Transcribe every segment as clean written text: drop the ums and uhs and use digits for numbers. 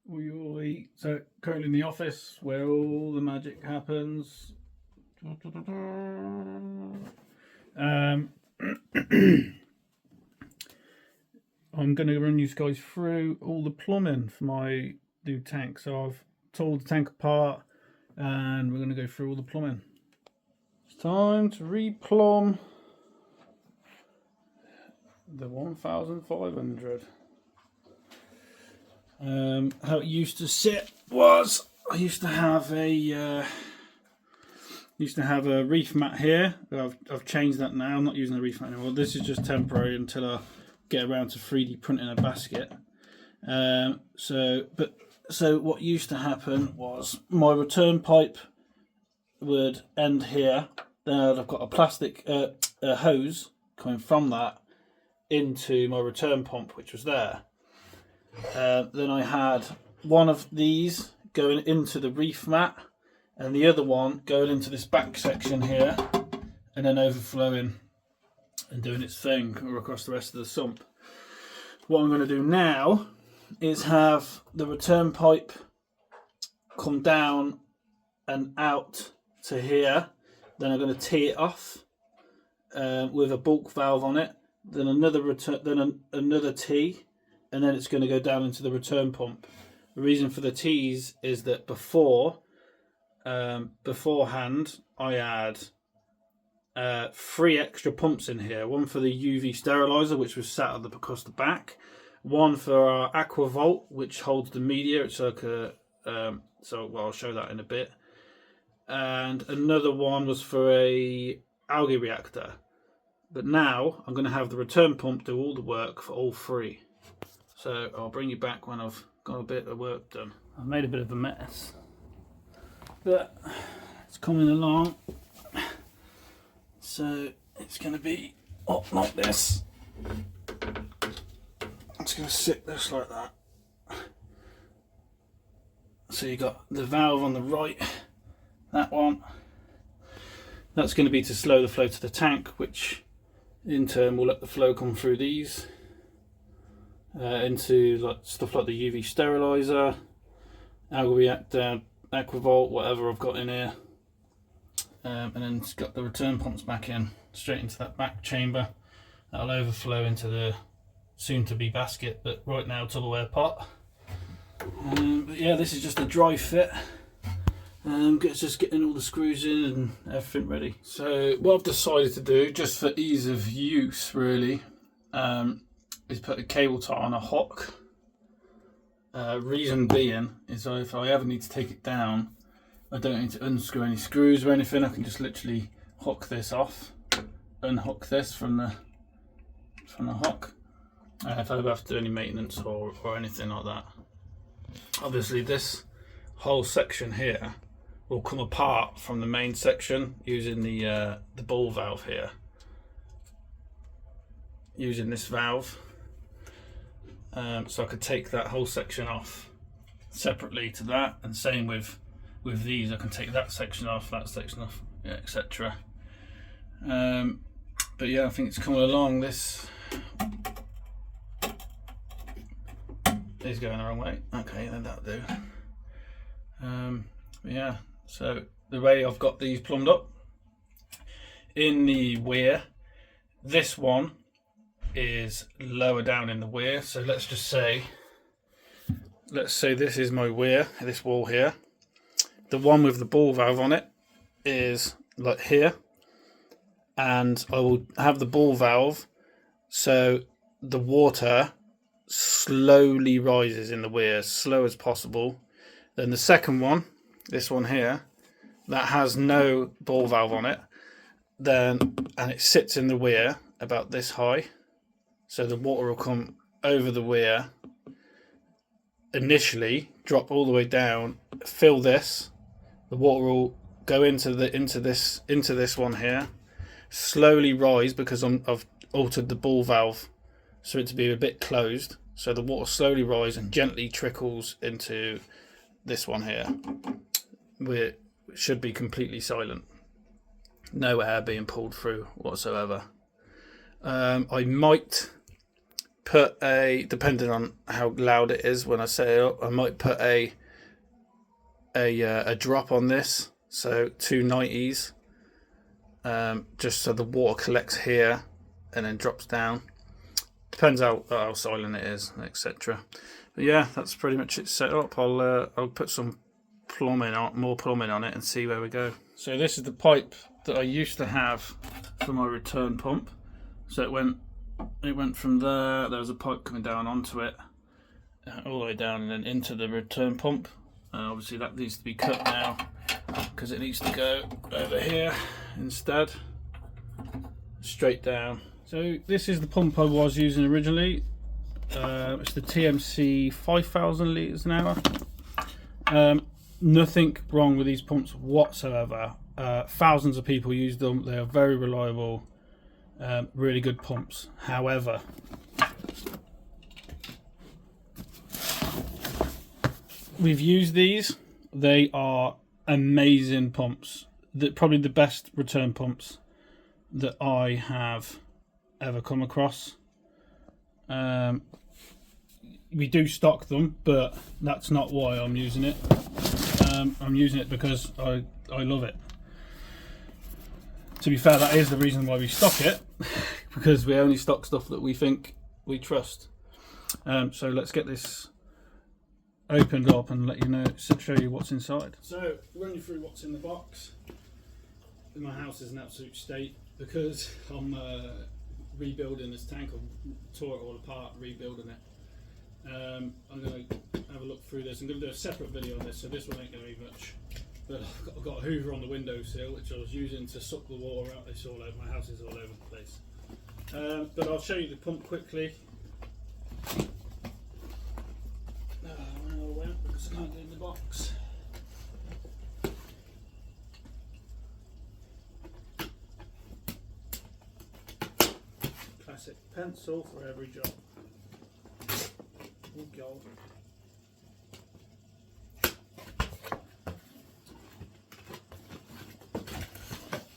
So currently in the office where all the magic happens. I'm going to run you guys through all the plumbing for my new tank. So I've told the tank apart and we're going to go through all the plumbing. It's time to replumb the 1500. How it used to sit was I used to have a reef mat here. I've changed that now. I'm not using the reef mat anymore. This is just temporary until I get around to 3D printing a basket. So what used to happen was my return pipe would end here. Then I've got a plastic hose coming from that into my return pump, which was there. Then I had one of these going into the reef mat and the other one going into this back section here and then overflowing and doing its thing across the rest of the sump. What I'm going to do now is have the return pipe come down and out to here. Then I'm going to tee it off with a bulk valve on it. Then another tee, and then it's going to go down into the return pump. The reason for the tees is that beforehand I had 3 extra pumps in here. One for the UV sterilizer, which was sat across the back. One for our aqua vault, which holds the media. It's like I'll show that in a bit. And another one was for a algae reactor. But now I'm going to have the return pump do all the work for all 3. So I'll bring you back when I've got a bit of work done. I've made a bit of a mess, but it's coming along. So it's going to be up like this. It's going to sit just like that. So you got the valve on the right, that one. That's going to be to slow the flow to the tank, which in turn will let the flow come through these into stuff like the UV sterilizer, algae reactor, aquavolt, whatever I've got in here. And then it's got the return pumps back in, straight into that back chamber. That'll overflow into the soon-to-be basket, but right now Tupperware pot. But yeah, this is just a dry fit. It's just getting all the screws in and everything ready. So what I've decided to do, just for ease of use really, is put a cable tie on a hook. Reason being is if I ever need to take it down, I don't need to unscrew any screws or anything. I can just literally hook this off, unhook this from the hook. If I ever have to do any maintenance or anything like that. Obviously this whole section here will come apart from the main section using the ball valve here. Using this valve. So I could take that whole section off separately to that, and same with these. I can take that section off, yeah, etc. But yeah, I think it's coming along. This is going the wrong way. Okay, then that'll do. Yeah, so the way I've got these plumbed up in the weir, this one is lower down in the weir. So let's say this is my weir, this wall here. The one with the ball valve on it is like here, and I will have the ball valve so the water slowly rises in the weir, as slow as possible. Then the second one, this one here, that has no ball valve on it, and it sits in the weir about this high. So the water will come over the weir, initially drop all the way down, fill this. The water will go into this one here, slowly rise because I've altered the ball valve so it to be a bit closed. So the water slowly rises and gently trickles into this one here, where it should be completely silent. No air being pulled through whatsoever. I might put depending on how loud it is when I set it up, I might put a drop on this, so 290s, just so the water collects here and then drops down. Depends how silent it is, etc. But yeah, that's pretty much it set up. I'll put some more plumbing on it and see where we go. So this is the pipe that I used to have for my return pump. So it went from there. There was a pipe coming down onto it, all the way down and then into the return pump. Obviously that needs to be cut now because it needs to go over here instead, straight down. So this is the pump I was using originally. It's the TMC 5,000 litres an hour. Nothing wrong with these pumps whatsoever. Thousands of people use them. They are very reliable, really good pumps. However, we've used these. They are amazing pumps. Probably the best return pumps that I have ever come across. We do stock them, but that's not why I'm using it. I'm using it because I love it. To be fair, that is the reason why we stock it, because we only stock stuff that we think we trust. So let's get this opened up and let you know, show you what's inside. So run you through what's in the box. My house is an absolute state because I'm rebuilding this tank. I tore it all apart, rebuilding it. I'm going to have a look through this. I'm going to do a separate video on this, so this one ain't going to be much. But I've got a hoover on the windowsill, which I was using to suck the water out. It's all over, my house is all over the place. But I'll show you the pump quickly. I don't know where, because I can't get in the box. Classic pencil for every job. Oh God.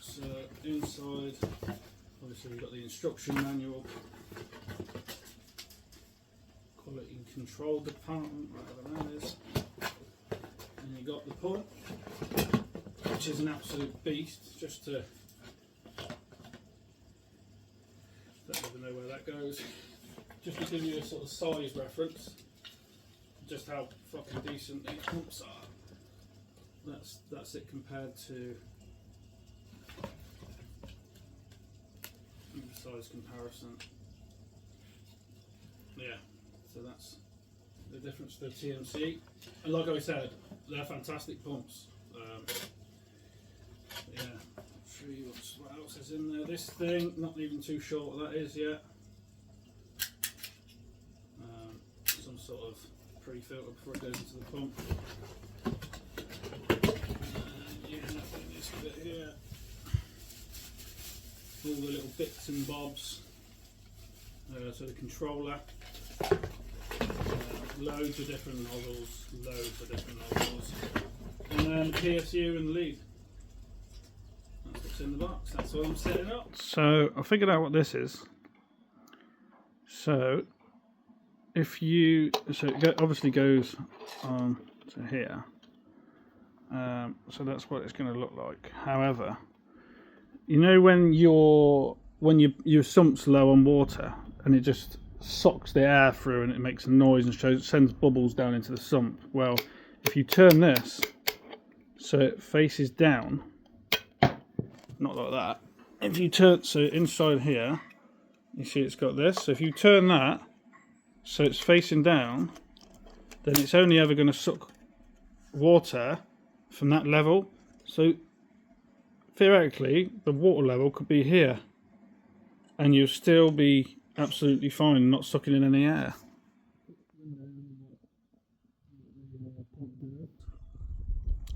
So inside, obviously we've got the instruction manual, quality and control department, whatever that is, and you got the pump, which is an absolute beast. Just to don't even know where that goes. Just to give you a sort of size reference, just how fucking decent these pumps are. That's it compared to size comparison. Yeah, so that's the difference to the TMC. And like I said, they're fantastic pumps. Yeah, I'll show you what else is in there. This thing, not even too sure what that is yet. Some sort of pre-filter before it goes into the pump. Yeah, nothing in this bit here. All the little bits and bobs. So the controller. Loads of different nozzles. And then the PSU and the lead. That's what's in the box. That's what I'm setting up. So I figured out what this is. So if you, it obviously goes on to here, so that's what it's going to look like. However, you know when your sump's low on water and it just sucks the air through and it makes a noise and sends bubbles down into the sump. Well, if you turn this so it faces down, not like that. If you turn, so inside here, you see it's got this. So if you turn that so it's facing down, then it's only ever going to suck water from that level. So theoretically, the water level could be here, and you'll still be absolutely fine, not sucking in any air.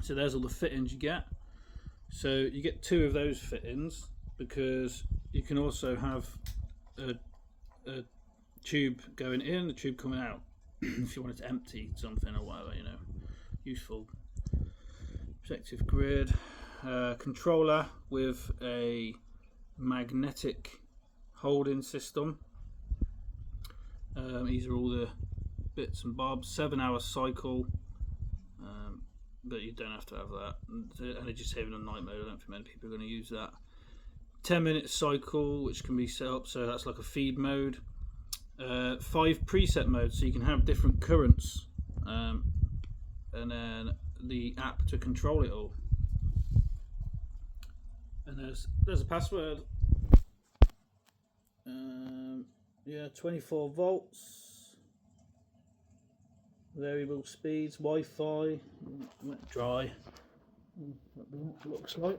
So there's all the fittings you get. So you get 2 of those fittings because you can also have a tube going in, the tube coming out if you wanted to empty something or whatever, you know, useful. Protective grid, controller with a magnetic holding system, These are all the bits and bobs. 7-hour cycle, but you don't have to have that. Energy saving on night mode, I don't think many people are going to use that. 10-minute cycle, which can be set up, so that's like a feed mode. 5 preset modes, so you can have different currents, and then the app to control it all. And there's a password. Yeah, 24 volts, variable speeds, Wi-Fi, wet dry. What looks like.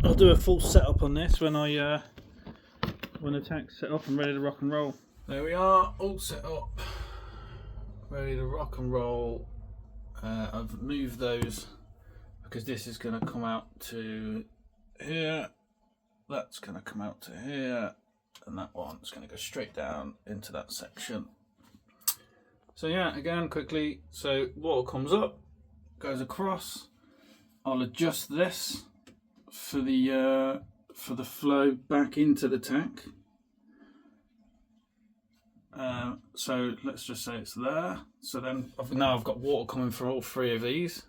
I'll do a full setup on this when the tank's set up and ready to rock and roll. There we are, all set up, ready to rock and roll. I've moved those because this is going to come out to here, that's going to come out to here, and that one's going to go straight down into that section. So yeah, again, quickly, so water comes up, goes across. I'll adjust this for the flow back into the tank. So let's just say it's there. So then now I've got water coming for all 3 of these.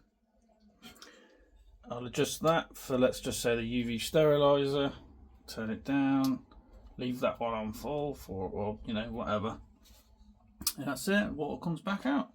I'll adjust that for, let's just say, the UV sterilizer. Turn it down. Leave that one on full for, or you know, whatever. And that's it. Water comes back out.